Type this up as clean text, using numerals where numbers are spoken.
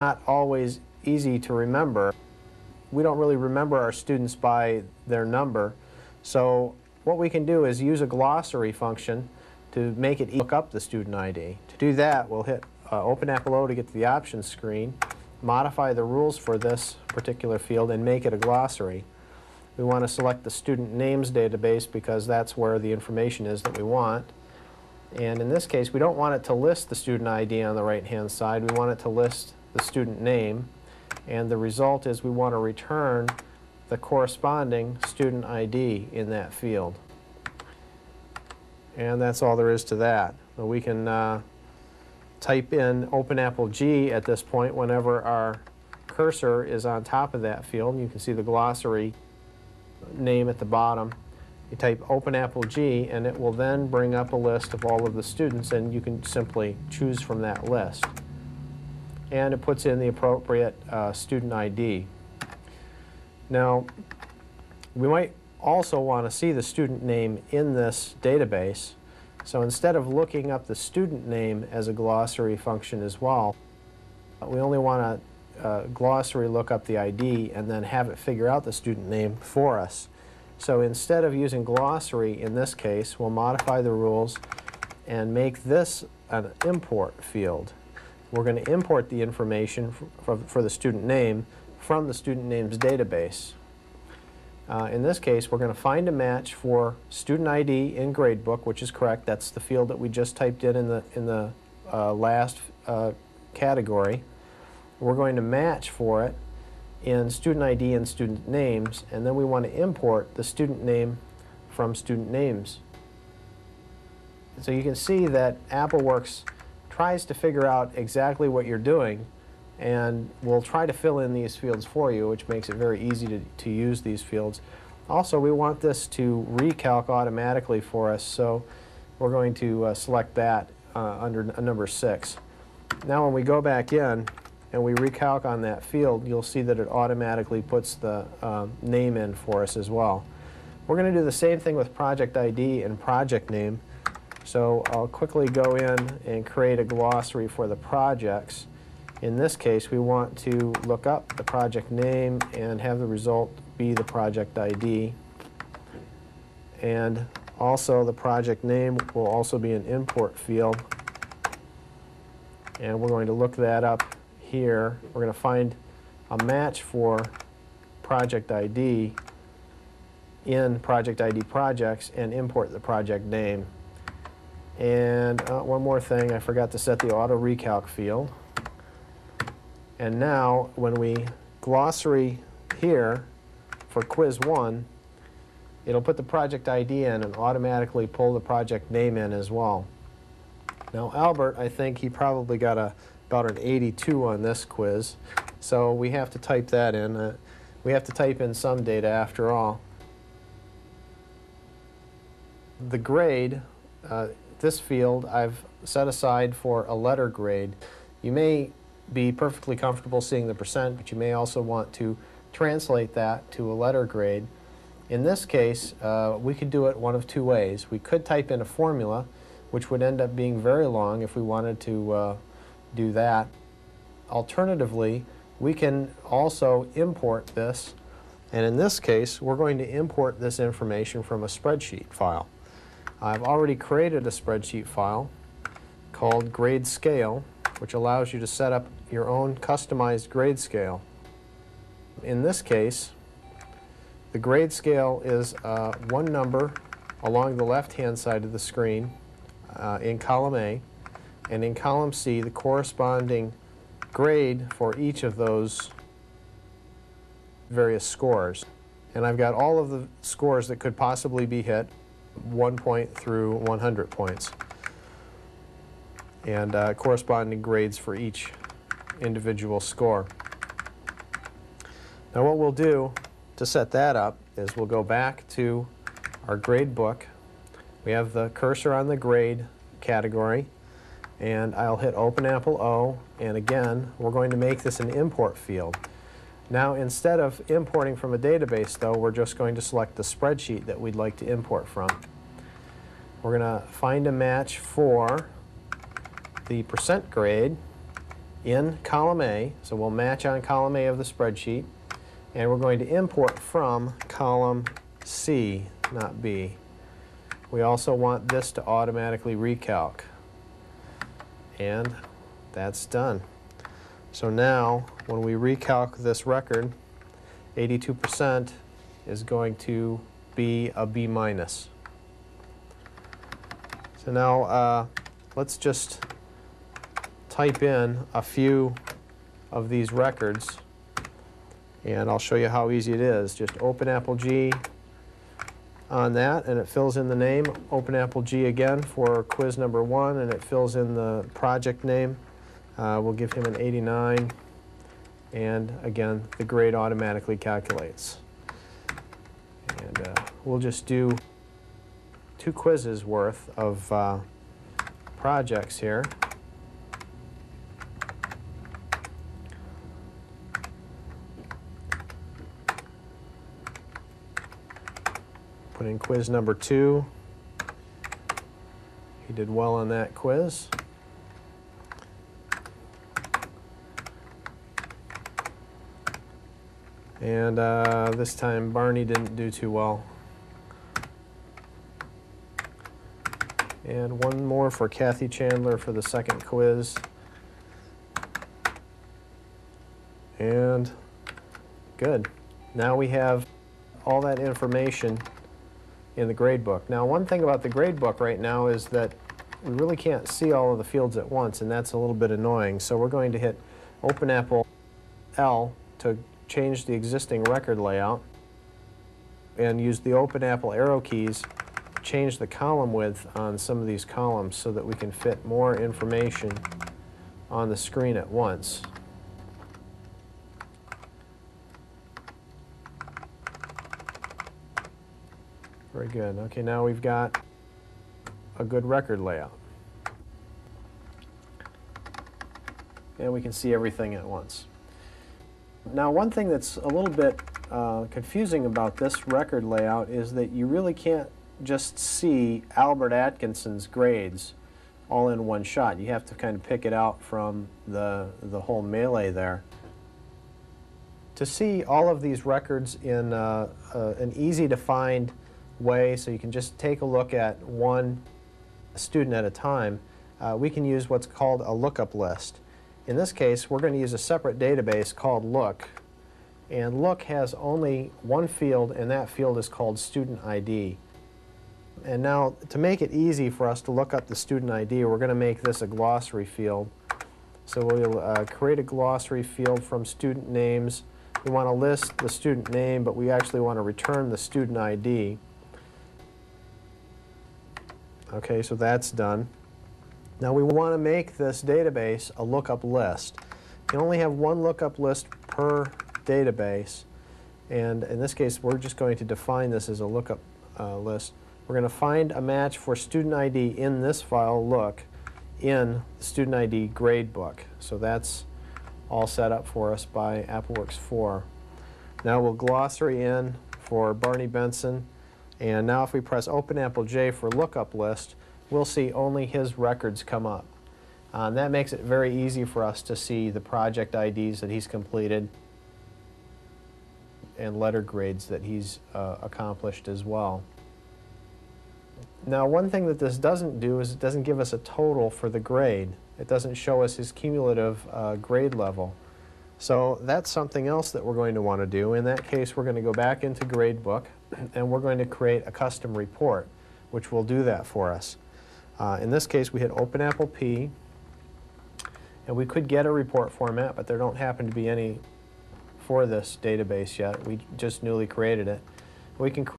not always easy to remember. We don't really remember our students by their number, so what we can do is use a glossary function to make it look up the student ID. To do that, we'll hit Open Apple O to get to the options screen, modify the rules for this particular field, and make it a glossary. We want to select the student names database because that's where the information is that we want. And in this case, we don't want it to list the student ID on the right-hand side. We want it to list the student name. And the result is we want to return the corresponding student ID in that field. And that's all there is to that. So we can type in Open Apple G at this point whenever our cursor is on top of that field. You can see the glossary name at the bottom. You type Open Apple G and it will then bring up a list of all of the students, and you can simply choose from that list. And it puts in the appropriate student ID. Now, we might also want to see the student name in this database. So instead of looking up the student name as a glossary function as well, we only want to glossary look up the ID and then have it figure out the student name for us. So instead of using glossary in this case, we'll modify the rules and make this an import field. We're going to import the information for the student name from the student names database. In this case, we're going to find a match for student ID in gradebook, which is correct. That's the field that we just typed in the last category. We're going to match for it in student ID and student names, and then we want to import the student name from student names. So you can see that AppleWorks tries to figure out exactly what you're doing, and we'll try to fill in these fields for you, which makes it very easy to use these fields. Also, we want this to recalc automatically for us, so we're going to select that under number 6. Now when we go back in and we recalc on that field, you'll see that it automatically puts the name in for us as well. We're going to do the same thing with project ID and project name. So I'll quickly go in and create a glossary for the projects. In this case, we want to look up the project name and have the result be the project ID. And also the project name will also be an import field. And we're going to look that up here. We're going to find a match for project ID in project ID projects and import the project name. And one more thing, I forgot to set the auto recalc field. And now when we glossary here for quiz 1, it'll put the project ID in and automatically pull the project name in as well. Now Albert, I think he probably got about an 82 on this quiz, so we have to type that in. We have to type in some data after all. The grade, this field I've set aside for a letter grade. You may be perfectly comfortable seeing the percent, but you may also want to translate that to a letter grade. In this case, we could do it one of two ways. We could type in a formula, which would end up being very long if we wanted to do that. Alternatively, we can also import this, and in this case, we're going to import this information from a spreadsheet file. I've already created a spreadsheet file called grade scale, which allows you to set up your own customized grade scale. In this case, the grade scale is one number along the left-hand side of the screen in column A, and in column C, the corresponding grade for each of those various scores. And I've got all of the scores that could possibly be hit, 1 point through 100 points, and corresponding grades for each individual score. Now what we'll do to set that up is we'll go back to our grade book. We have the cursor on the grade category, and I'll hit Open Apple O, and again we're going to make this an import field. Now instead of importing from a database though, we're just going to select the spreadsheet that we'd like to import from. We're going to find a match for the percent grade, in column A, so we'll match on column A of the spreadsheet, and we're going to import from column C, not B. We also want this to automatically recalc, and that's done. So now when we recalc this record, 82% is going to be a B minus. So now let's just type in a few of these records, and I'll show you how easy it is. Just open Apple G on that, and it fills in the name. Open Apple G again for quiz number 1, and it fills in the project name. We'll give him an 89, and again, the grade automatically calculates. And we'll just do 2 quizzes worth of projects here. Put in quiz number 2. He did well on that quiz. And this time Barney didn't do too well. And one more for Kathy Chandler for the second quiz. And good. Now we have all that information in the gradebook. Now, one thing about the gradebook right now is that we really can't see all of the fields at once, and that's a little bit annoying. So we're going to hit Open Apple L to change the existing record layout, and use the Open Apple arrow keys, change the column width on some of these columns so that we can fit more information on the screen at once. Very good. Okay, now we've got a good record layout. And we can see everything at once. Now, one thing that's a little bit confusing about this record layout is that you really can't just see Albert Atkinson's grades all in one shot. You have to kind of pick it out from the whole melee there. To see all of these records in an easy-to-find way, so you can just take a look at one student at a time, we can use what's called a lookup list. In this case, we're going to use a separate database called Look, and Look has only one field, and that field is called Student ID. And now, to make it easy for us to look up the student ID, we're going to make this a glossary field. So we'll create a glossary field from student names. We want to list the student name, but we actually want to return the student ID. Okay, so that's done. Now we want to make this database a lookup list. You can only have one lookup list per database, and in this case we're just going to define this as a lookup list. We're going to find a match for student ID in this file, look, in the student ID gradebook. So that's all set up for us by AppleWorks 4. Now we'll glossary in for Barney Benson, and now if we press Open Apple J for lookup list, we'll see only his records come up. That makes it very easy for us to see the project IDs that he's completed and letter grades that he's accomplished as well. Now, one thing that this doesn't do is it doesn't give us a total for the grade. It doesn't show us his cumulative grade level. So that's something else that we're going to want to do. In that case, we're going to go back into Gradebook, and we're going to create a custom report, which will do that for us. In this case, we hit Open Apple P, and we could get a report format, but there don't happen to be any for this database yet. We just newly created it. We can